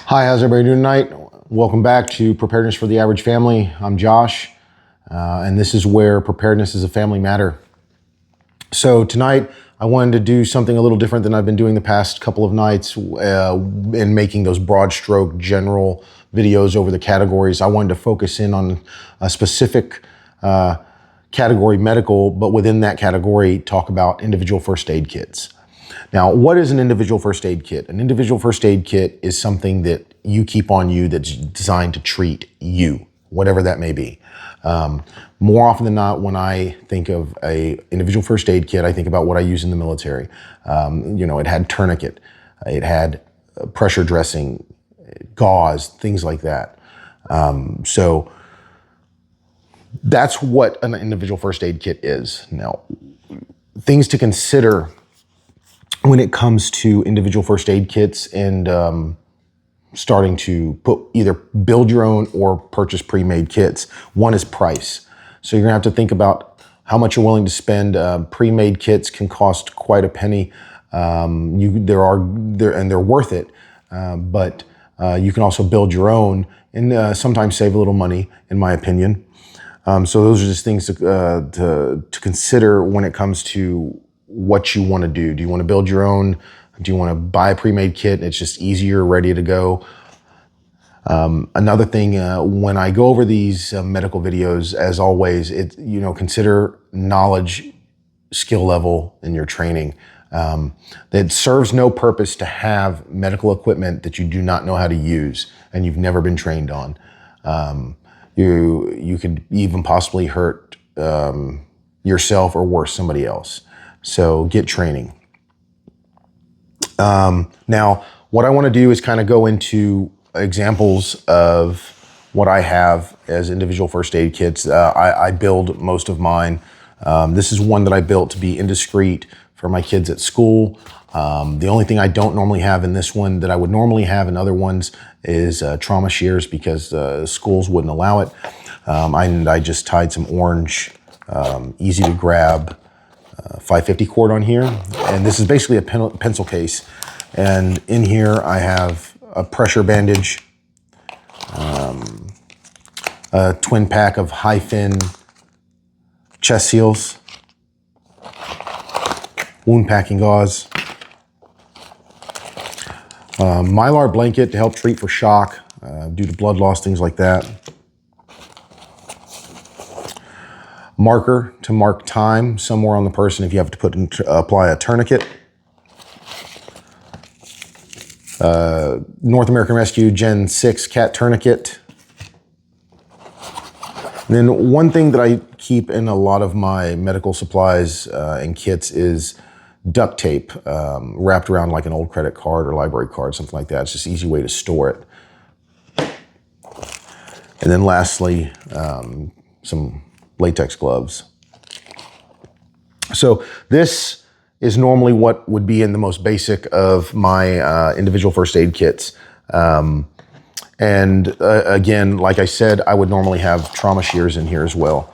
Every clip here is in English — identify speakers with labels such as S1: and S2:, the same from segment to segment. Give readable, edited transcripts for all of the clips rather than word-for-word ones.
S1: Hi, how's everybody doing tonight? Welcome back to Preparedness for the Average Family. I'm Josh, and this is where preparedness is a family matter. So tonight, I wanted to do something a little different than I've been doing the past couple of nights in making those broad stroke general videos over the categories. I wanted to focus in on a specific category, medical, but within that category, talk about individual first aid kits. Now, what is an individual first aid kit? An individual first aid kit is something that you keep on you that's designed to treat you, whatever that may be. More often than not, when I think of a individual first aid kit, I think about what I use in the military. It had tourniquet, it had pressure dressing, gauze, things like that. So that's what an individual first aid kit is. Now, things to consider when it comes to individual first aid kits and starting to either build your own or purchase pre-made kits. One is price. So you're gonna have to think about how much you're willing to spend. Pre-made kits can cost quite a penny. They're worth it, but you can also build your own and sometimes save a little money, in my opinion. So those are just things to consider when it comes to what you want to do. Do you want to build your own? Do you want to buy a pre-made kit and it's just easier, ready to go? Another thing, when I go over these medical videos, as always, consider knowledge, skill level in your training. It serves no purpose to have medical equipment that you do not know how to use and you've never been trained on. You could even possibly hurt yourself or worse, somebody else. So get training. Now, what I want to do is kind of go into examples of what I have as individual first aid kits. I build most of mine. This is one that I built to be indiscreet for my kids at school. The only thing I don't normally have in this one that I would normally have in other ones is trauma shears, because schools wouldn't allow it. I just tied some orange, easy to grab 550 cord on here. And this is basically a pencil case. And in here I have a pressure bandage, a twin pack of high fin chest seals, wound packing gauze, Mylar blanket to help treat for shock due to blood loss, things like that. Marker to mark time somewhere on the person if you have to apply a tourniquet. North American Rescue Gen 6 cat tourniquet. And then one thing that I keep in a lot of my medical supplies and kits is duct tape wrapped around like an old credit card or library card, something like that. It's just an easy way to store it. And then lastly, some latex gloves. So this is normally what would be in the most basic of my individual first aid kits. Again, like I said, I would normally have trauma shears in here as well.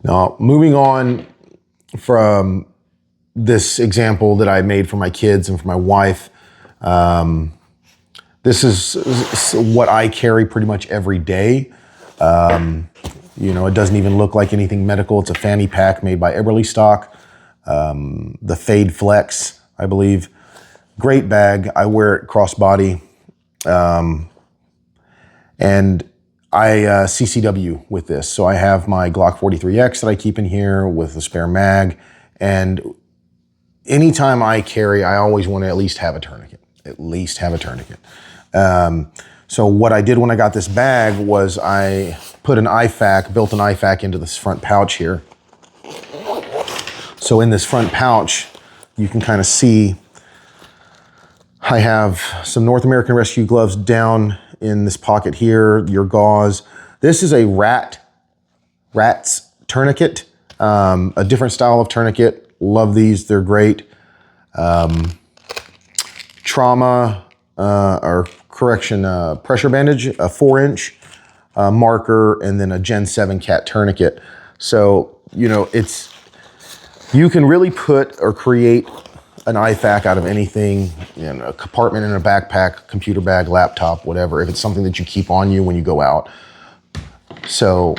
S1: Now, moving on from this example that I made for my kids and for my wife, this is what I carry pretty much every day. It doesn't even look like anything medical. It's a fanny pack made by Eberly Stock, the Fade Flex, I believe. Great bag. I wear it crossbody. And I CCW with this. So I have my Glock 43X that I keep in here with a spare mag. And anytime I carry, I always want to at least have a tourniquet. So what I did when I got this bag was I put built an IFAK into this front pouch here. So in this front pouch, you can kind of see I have some North American Rescue gloves down in this pocket here, your gauze. This is a rat's tourniquet, a different style of tourniquet. Love these, they're great. Pressure bandage, a 4-inch. marker, and then a Gen 7 cat tourniquet. So, you know, you can really put or create an IFAK out of anything, you know, a compartment in a backpack, computer bag, laptop, whatever, if it's something that you keep on you when you go out. So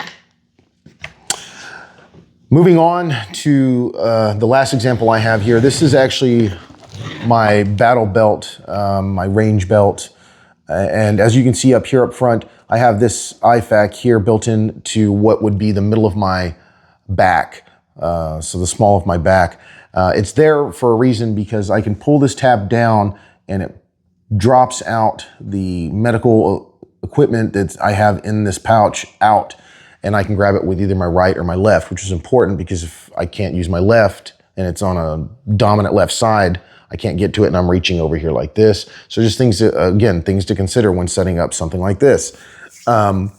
S1: moving on to the last example I have here. This is actually my battle belt, my range belt. And as you can see up here up front, I have this IFAK here built into what would be the middle of my back. So the small of my back. It's there for a reason, because I can pull this tab down and it drops out the medical equipment that I have in this pouch out, and I can grab it with either my right or my left, which is important because if I can't use my left and it's on a dominant left side, I can't get to it and I'm reaching over here like this. So just things to consider when setting up something like this. The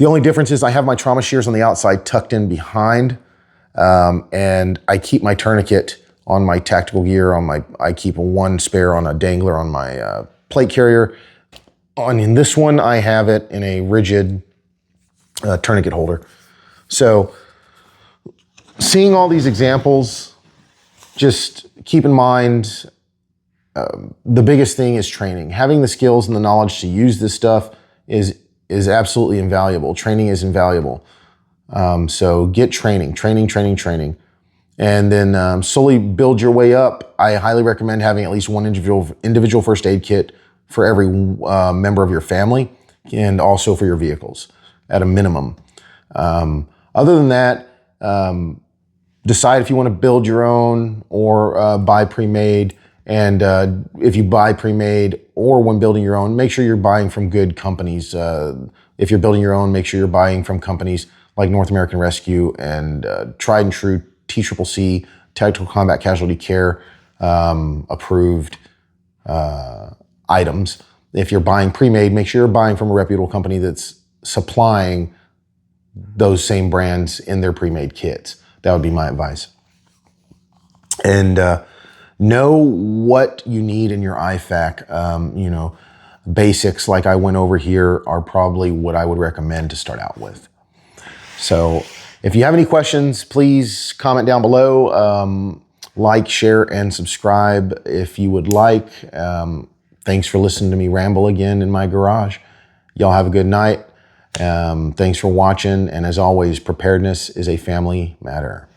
S1: only difference is I have my trauma shears on the outside tucked in behind, and I keep my tourniquet on my tactical gear. I keep one spare on a dangler on my plate carrier. In this one, I have it in a rigid tourniquet holder. So seeing all these examples, just keep in mind the biggest thing is training. Having the skills and the knowledge to use this stuff is absolutely invaluable. Training is invaluable. So get training, and then slowly build your way up. I highly recommend having at least one individual first aid kit for every member of your family, and also for your vehicles at a minimum. Other than that, decide if you want to build your own or buy pre-made. And if you buy pre-made or when building your own, make sure you're buying from good companies. If you're building your own, make sure you're buying from companies like North American Rescue and tried and true TCCC, Tactical Combat Casualty Care approved items. If you're buying pre-made, make sure you're buying from a reputable company that's supplying those same brands in their pre-made kits. That would be my advice. And know what you need in your IFAK. You know, basics like I went over here are probably what I would recommend to start out with. So if you have any questions, please comment down below. Like, share, and subscribe if you would like. Thanks for listening to me ramble again in my garage. Y'all have a good night. Thanks for watching. And as always, preparedness is a family matter.